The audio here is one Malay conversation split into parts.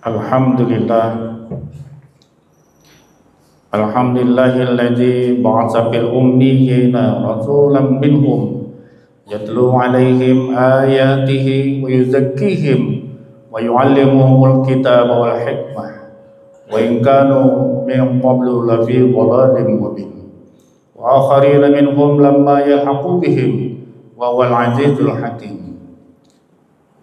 Alhamdulillah, alhamdulillahilladzi ba'atsa fil ummiyina rasulan minhum yatlu 'alaihim ayatihi wa yuzakkihim wa yu'allimuhumul kitaba wal hikmah wa in kanu min qablu lafi dhalalin mubin wa akharina minhum lamma yalhaqu bihim wa huwal 'azizul hakim.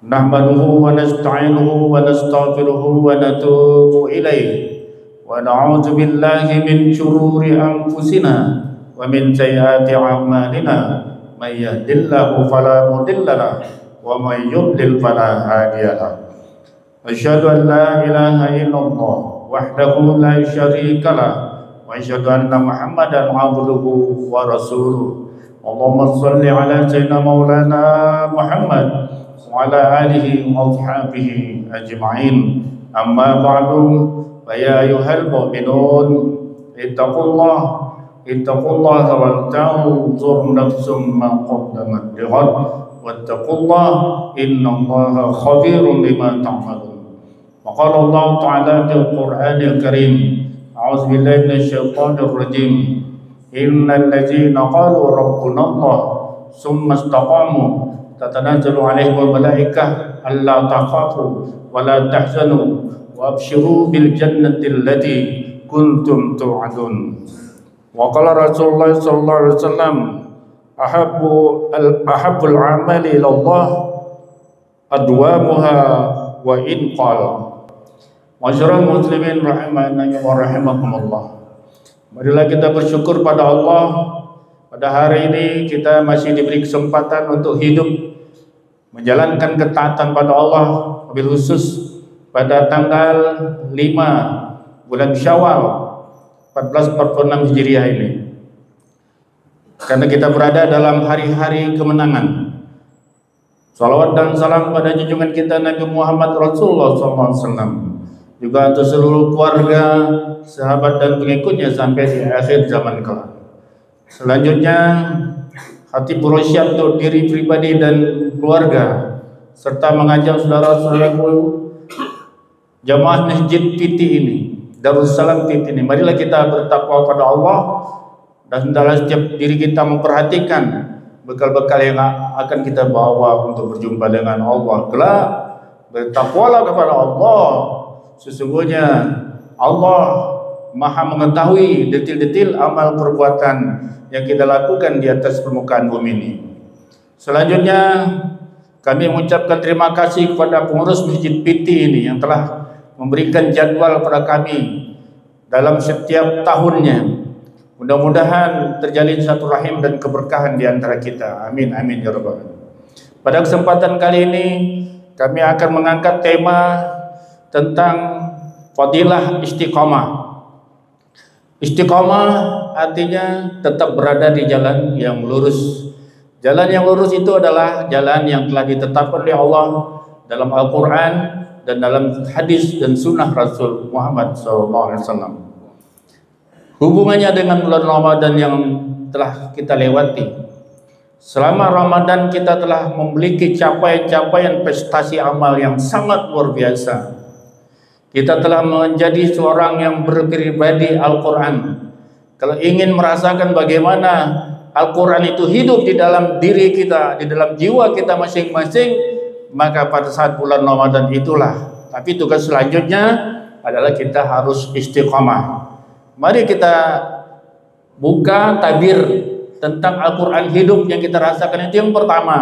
Nahmaduhu wa nasta'inuhu wa nastaghfiruhu wa natubu ilayhi wa na'udzu billahi min shururi anfusina wa min sayyiati a'malina may yahdihillahu fala mudilla lahu wa may yudlil fala hadiya lahu. Asyhadu an la ilaha illallah wahdahu la syarika lahu wa asyhadu anna Muhammadan 'abduhu wa rasuluh. Allahumma shalli ala sayyidina maulana Muhammad wa ala alihi wa ashabihi ajma'in. Amma ba'du, fa ya ayyuhal mu'minun ittaqullaha wal tanzur nafsum ma qaddamat lighad wattaqullaha innallaha khabirun bima ta'malun. Wa qala Allah ta'ala fil Qur'anil Karim, a'udzu billahi minasy syaithanir rajim. Innal ladzina qalu rabbuna Allah tsumma istaqamu tatanazzalu 'alaihimul malaikah alla takhafu wa la tahzanu wa abshiru bil jannati allati kuntum tu'adun. Wa qala Rasulullah sallallahu alaihi wasallam ahabbul amali ila Allah adwamuha wa in qala. Masyarul muslimin rahimani wa rahimakumullah. Marilah kita bersyukur pada Allah. Pada hari ini kita masih diberi kesempatan untuk hidup menjalankan ketaatan pada Allah, wabil khusus pada tanggal 5 bulan Syawal 1446 Hijriah ini. Karena kita berada dalam hari-hari kemenangan. Salawat dan salam pada junjungan kita Nabi Muhammad Rasulullah SAW, juga untuk seluruh keluarga, sahabat dan pengikutnya sampai di akhir zaman kelak. Selanjutnya, hati berusia untuk diri pribadi dan keluarga, serta mengajak saudara-saudaraku jamaah Masjid Piti ini, Darussalam Piti ini. Marilah kita bertakwa pada Allah dan dalam setiap diri kita memperhatikan bekal-bekal yang akan kita bawa untuk berjumpa dengan Allah kelak. Bertakwalah kepada Allah. Sesungguhnya Allah Maha mengetahui detil-detil amal perbuatan yang kita lakukan di atas permukaan bumi ini. Selanjutnya kami mengucapkan terima kasih kepada pengurus Masjid Piti ini yang telah memberikan jadwal kepada kami dalam setiap tahunnya. Mudah-mudahan terjalin satu rahim dan keberkahan di antara kita. Amin amin ya rabbal alamin. Pada kesempatan kali ini kami akan mengangkat tema tentang fadilah istiqamah. Istiqamah artinya tetap berada di jalan yang lurus. Jalan yang lurus itu adalah jalan yang telah ditetapkan oleh Allah dalam Al-Quran dan dalam hadis dan sunnah Rasul Muhammad SAW. Hubungannya dengan bulan Ramadan yang telah kita lewati. Selama Ramadan kita telah memiliki capaian-capaian prestasi amal yang sangat luar biasa. Kita telah menjadi seorang yang berpribadi Al-Quran. Kalau ingin merasakan bagaimana Al-Quran itu hidup di dalam diri kita, di dalam jiwa kita masing-masing, maka pada saat bulan Ramadan itulah. Tapi tugas selanjutnya adalah kita harus istiqamah. Mari kita buka tabir tentang Al-Quran hidup yang kita rasakan. Itu yang pertama.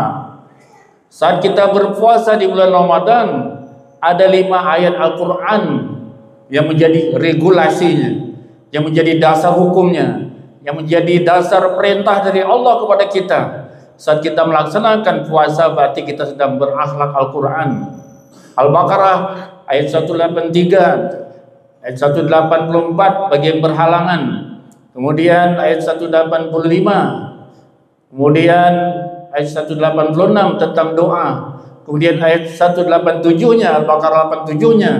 Saat kita berpuasa di bulan Ramadan, ada 5 ayat Al-Quran yang menjadi regulasinya, yang menjadi dasar hukumnya, yang menjadi dasar perintah dari Allah kepada kita. Saat kita melaksanakan puasa berarti kita sedang berakhlak Al-Quran. Al-Baqarah ayat 183, ayat 184 bagi yang berhalangan. Kemudian ayat 185, kemudian ayat 186 tentang doa. Kemudian ayat 187-nya, Al-Baqarah 87-nya,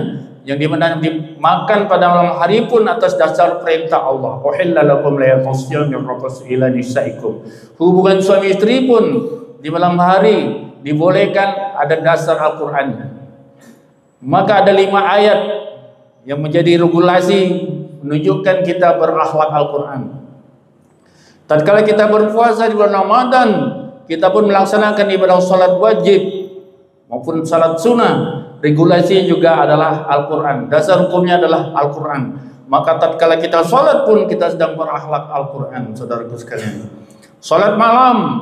yang dimana dimakan pada malam hari pun atas dasar perintah Allah. Uhilla lakum laylatus siyami rafasu ila nisaikum. Hubungan suami istri pun di malam hari dibolehkan ada dasar Al-Qur'annya. Maka ada 5 ayat yang menjadi regulasi menunjukkan kita berakhlak Al-Quran. Tatkala kita berpuasa di bulan Ramadan, kita pun melaksanakan ibadah salat wajib maupun salat sunnah. Regulasi juga adalah Al-Quran. Dasar hukumnya adalah Al-Quran. Maka tatkala kita salat pun kita sedang berakhlak Al-Quran, saudaraku sekalian. Salat malam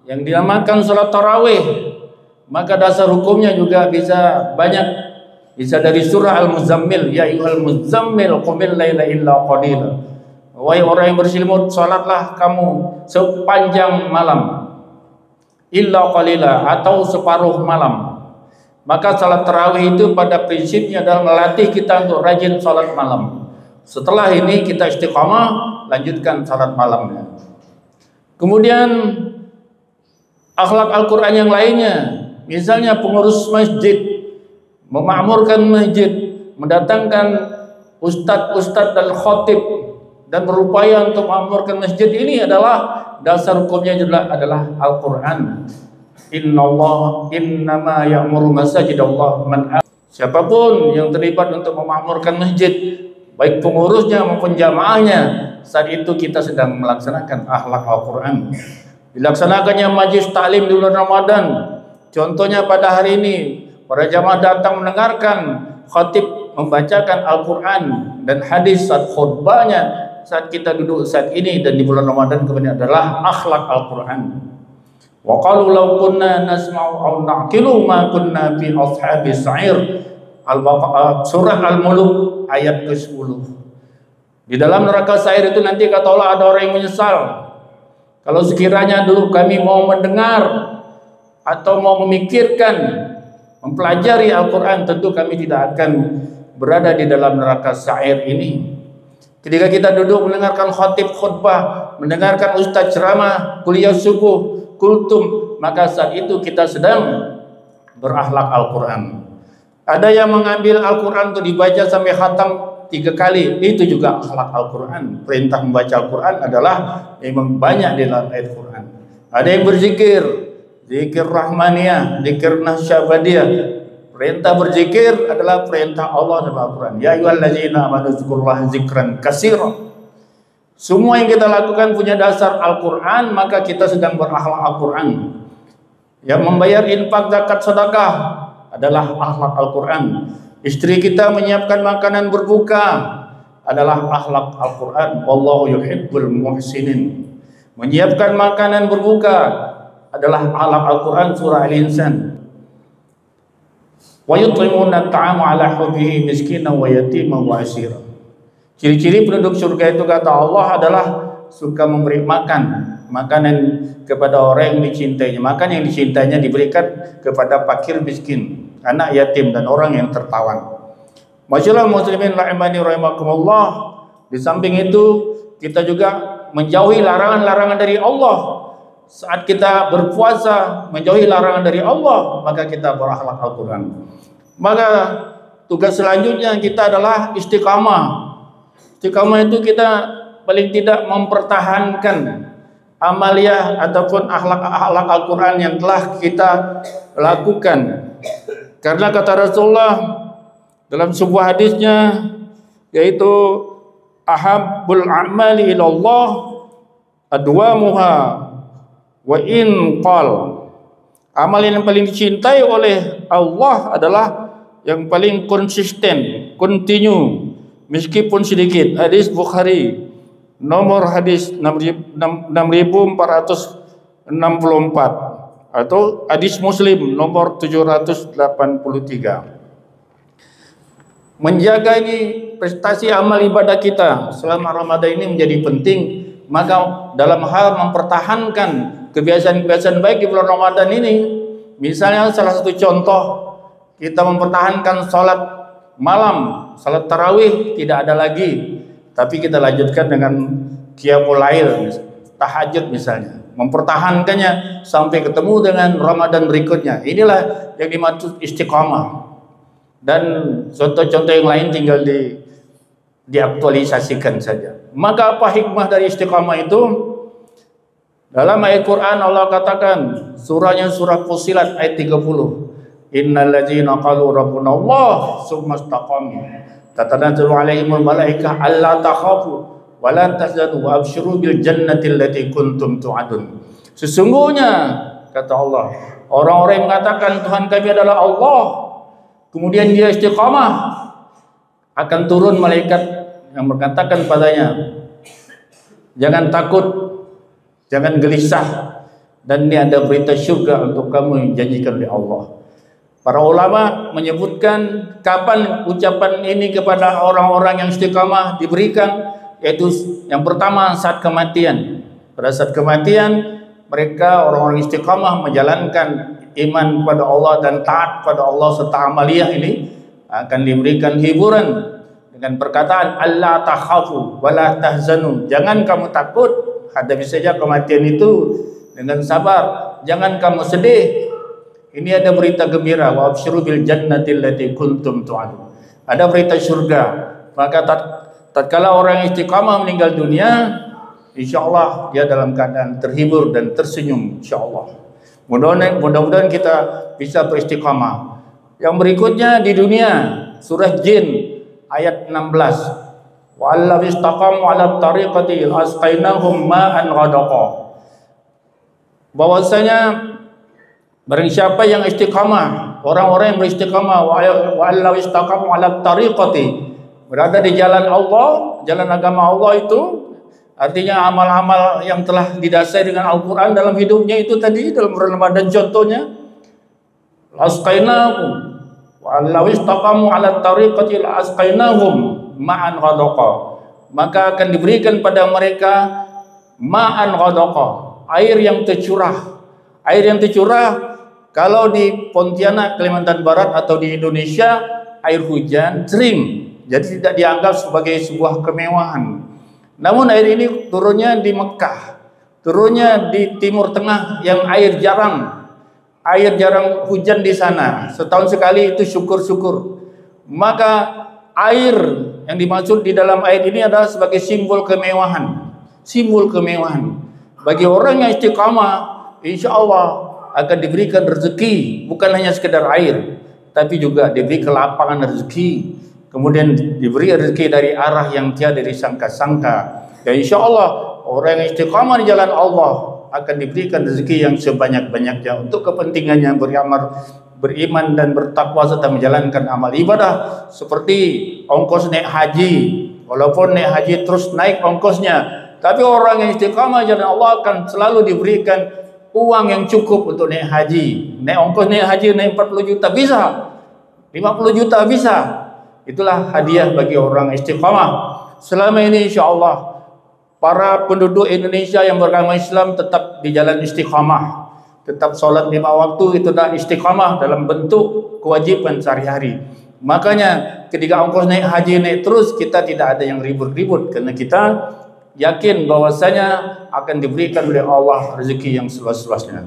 yang dinamakan salat tarawih, maka dasar hukumnya juga bisa banyak. Bisa dari surah Al-Muzammil, ya ayyuhal muzammil qumil laila illa qalila. Wahai orang yang berselimut, salatlah kamu sepanjang malam. Illa qalila, atau separuh malam. Maka salat tarawih itu pada prinsipnya adalah melatih kita untuk rajin salat malam. Setelah ini kita istiqamah, lanjutkan salat malamnya. Kemudian akhlak Al-Quran yang lainnya, misalnya pengurus masjid memakmurkan masjid, mendatangkan ustadz-ustadz dan khotib dan berupaya untuk memakmurkan masjid, ini adalah dasar hukumnya adalah Al-Quran. Innallaha innama ya'muru masajidallah man. Siapapun yang terlibat untuk memakmurkan masjid, baik pengurusnya maupun jamaahnya, saat itu kita sedang melaksanakan akhlak Al-Quran. Dilaksanakannya majlis taklim di bulan Ramadan, contohnya pada hari ini para jamaah datang mendengarkan khatib membacakan Al-Quran dan hadis saat khutbahnya saat kita duduk saat ini dan di bulan Ramadan kemudian adalah akhlak Al-Quran. Wa qalu law kunna nasma'u aw na'qilu ma kunna fi ashabis sa'ir. Surah Al-Mulk ayat ke-10. Di dalam neraka sa'ir itu nanti kata Allah ada orang yang menyesal. Kalau sekiranya dulu kami mau mendengar atau mau memikirkan, mempelajari Al-Quran, tentu kami tidak akan berada di dalam neraka sa'ir ini. Ketika kita duduk mendengarkan khatib khutbah, mendengarkan ustaz ceramah, kuliah subuh, kultum, maka saat itu kita sedang berakhlak Al-Quran. Ada yang mengambil Al-Quran untuk dibaca sampai khatam 3 kali, itu juga akhlak Al-Quran. Perintah membaca Al-Quran adalah memang banyak di dalam ayat Quran. Ada yang berzikir, zikir rahmaniyah, zikir nahsyabadiyah. Perintah berzikir adalah perintah Allah dalam Al-Quran. Ya ayyuhallazina amanu dzkurullaha dzikran katsira. Semua yang kita lakukan punya dasar Al-Quran, maka kita sedang berakhlak Al-Quran. Yang membayar infak, zakat, sedekah adalah akhlak Al-Quran. Istri kita menyiapkan makanan berbuka adalah akhlak Al-Quran. Wallahu yuhibbul muhsinin. Menyiapkan makanan berbuka adalah akhlak Al-Quran, surah Al-Insan. Wa yut'imuna at-ta'ama 'ala hubbihi miskinan wa yatiman wa asira. Ciri-ciri penduduk surga itu kata Allah adalah suka memberi makanan kepada orang yang dicintainya. Makan yang dicintainya diberikan kepada fakir miskin, anak yatim dan orang yang tertawan. Masyaallah muslimin rahimani rahimakumullah. Di samping itu kita juga menjauhi larangan-larangan dari Allah. Saat kita berpuasa menjauhi larangan dari Allah, maka kita berakhlak Al-Quran. Maka tugas selanjutnya kita adalah istiqamah. Istiqamah itu kita paling tidak mempertahankan amaliyah ataupun akhlak Al-Quran yang telah kita lakukan. Karena kata Rasulullah dalam sebuah hadisnya, yaitu ahabbul a'mali ilallah adwamuha wa in qal. Amal yang paling dicintai oleh Allah adalah yang paling konsisten, continue, meskipun sedikit. Hadis Bukhari, nomor hadis 6464, atau hadis Muslim nomor 783. Menjaga ini prestasi amal ibadah kita selama Ramadan ini menjadi penting. Maka dalam hal mempertahankan kebiasaan-kebiasaan baik di bulan Ramadan ini, misalnya salah satu contoh, kita mempertahankan salat malam, salat tarawih tidak ada lagi, tapi kita lanjutkan dengan qiyamul lail, tahajud misalnya, mempertahankannya sampai ketemu dengan Ramadan berikutnya. Inilah yang dimaksud istiqamah. Dan contoh-contoh yang lain tinggal diaktualisasikan saja. Maka apa hikmah dari istiqamah itu? Dalam ayat Quran Allah katakan, surahnya surah Fussilat ayat 30. innal ladzina qalu rabbuna Allah tsumma istaqamu tatanazzalu alaihimul malaikah alla takhafu wa la tahzanu wa abshiru bil jannati allati kuntum tu'adun. Sesungguhnya kata Allah, orang-orang yang mengatakan Tuhan kami adalah Allah, kemudian dia istiqamah, akan turun malaikat yang mengatakan padanya, jangan takut, jangan gelisah, dan ini ada berita syurga untuk kamu yang dijanjikan oleh Allah. Para ulama menyebutkan kapan ucapan ini kepada orang-orang yang istiqamah diberikan, yaitu yang pertama saat kematian. Pada saat kematian mereka orang-orang istiqamah menjalankan iman kepada Allah dan taat kepada Allah serta amaliyah ini akan diberikan hiburan dengan perkataan Allah takhafu wala tahzanu, jangan kamu takut, hadapi saja kematian itu dengan sabar, jangan kamu sedih. Ini ada berita gembira, wa absyiru bil jannati allati kuntum tu'adun. Ada berita surga. Maka tatkala orang istiqamah meninggal dunia, insyaallah dia dalam keadaan terhibur dan tersenyum insyaallah. Mudah-mudahan kita bisa beristiqamah. Yang berikutnya di dunia, surah Jin ayat 16. Wa allaw istaqamu 'ala tariqati asqainahum ma'an ghadaqa. Bahwasanya barang siapa yang istiqamah, orang-orang yang beristiqamah, wa allaw istaqamu 'ala tariqati, berada di jalan Allah, jalan agama Allah itu artinya amal-amal yang telah didasari dengan Al-Quran dalam hidupnya itu tadi dalam bulan Ramadan contohnya, asqainahum wa allaw istaqamu 'ala tariqati asqainahum ma'an ghadaqa, maka akan diberikan pada mereka ma'an ghadaqa, air yang tercurah. Air yang tercurah kalau di Pontianak, Kalimantan Barat atau di Indonesia air hujan sering, jadi tidak dianggap sebagai sebuah kemewahan. Namun air ini turunnya di Mekah, turunnya di Timur Tengah yang air jarang hujan di sana. Setahun sekali itu syukur-syukur. Maka air yang dimaksud di dalam ayat ini adalah sebagai simbol kemewahan. Simbol kemewahan. Bagi orang yang istiqamah, insya Allah akan diberikan rezeki, bukan hanya sekedar air, tapi juga diberi kelapangan rezeki, kemudian diberi rezeki dari arah yang tiada disangka-sangka. Ya insya Allah orang yang istiqamah di jalan Allah akan diberikan rezeki yang sebanyak-banyaknya untuk kepentingannya beriman dan bertakwa serta menjalankan amal ibadah, seperti ongkos naik haji. Walaupun naik haji terus naik ongkosnya, tapi orang yang istiqamah jalan Allah akan selalu diberikan uang yang cukup untuk naik haji. Naik ongkos naik haji naik 40 juta bisa, 50 juta bisa. Itulah hadiah bagi orang istiqamah. Selama ini insya Allah para penduduk Indonesia yang beragama Islam tetap di jalan istiqamah, tetap sholat 5 waktu, itu dah istiqamah dalam bentuk kewajiban sehari-hari. Makanya ketika ongkos naik haji naik terus, kita tidak ada yang ribut-ribut, karena kita yakin bahwasanya akan diberikan oleh Allah rezeki yang seluas-luasnya.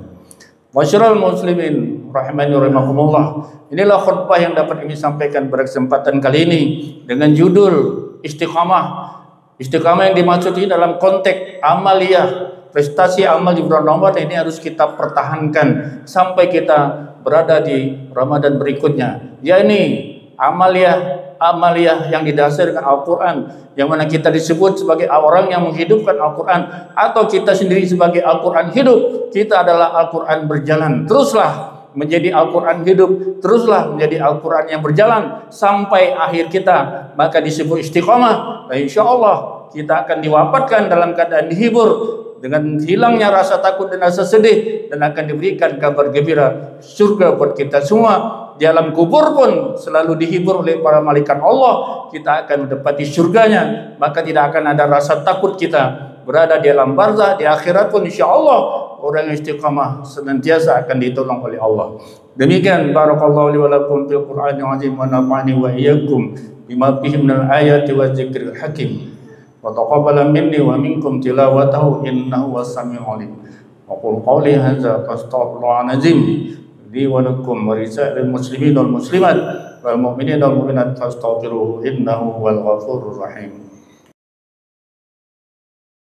Masyarul muslimin rahimani rahimakumullah. Inilah khutbah yang dapat kami sampaikan pada kesempatan kali ini dengan judul istiqamah. Istiqamah yang dimaksud ini dalam konteks amaliyah, prestasi amal di bulan Ramadan ini harus kita pertahankan sampai kita berada di Ramadan berikutnya. Yakni amaliyah yang didasarkan Al-Quran, yang mana kita disebut sebagai orang yang menghidupkan Al-Quran, atau kita sendiri sebagai Al-Quran hidup. Kita adalah Al-Quran berjalan. Teruslah menjadi Al-Quran hidup, teruslah menjadi Al-Quran yang berjalan sampai akhir kita, maka disebut istiqamah. Dan insya Allah kita akan diwafatkan dalam keadaan dihibur dengan hilangnya rasa takut dan rasa sedih, dan akan diberikan kabar gembira surga buat kita semua. Di alam kubur pun selalu dihibur oleh para malaikat Allah, kita akan mendapati surganya, maka tidak akan ada rasa takut kita berada di alam barzah. Di akhirat pun insya Allah orang yang istiqamah senantiasa akan ditolong oleh Allah. Demikian, barakallahu li wa lakum fil Qur'anil azim wa nafa'ani wa iyyakum bima fihi minal ayati wa dzikril hakim wa taqabbala minni wa minkum tilawatahu innahu was-sami'ul alim. Wa qul qawli hadza fastaghfirullahal azim li wa lakum wa lisa'il muslimin wal muslimat wal mu'minin wal mu'minat fastaghfiruhu innahu wal ghafurur rahim.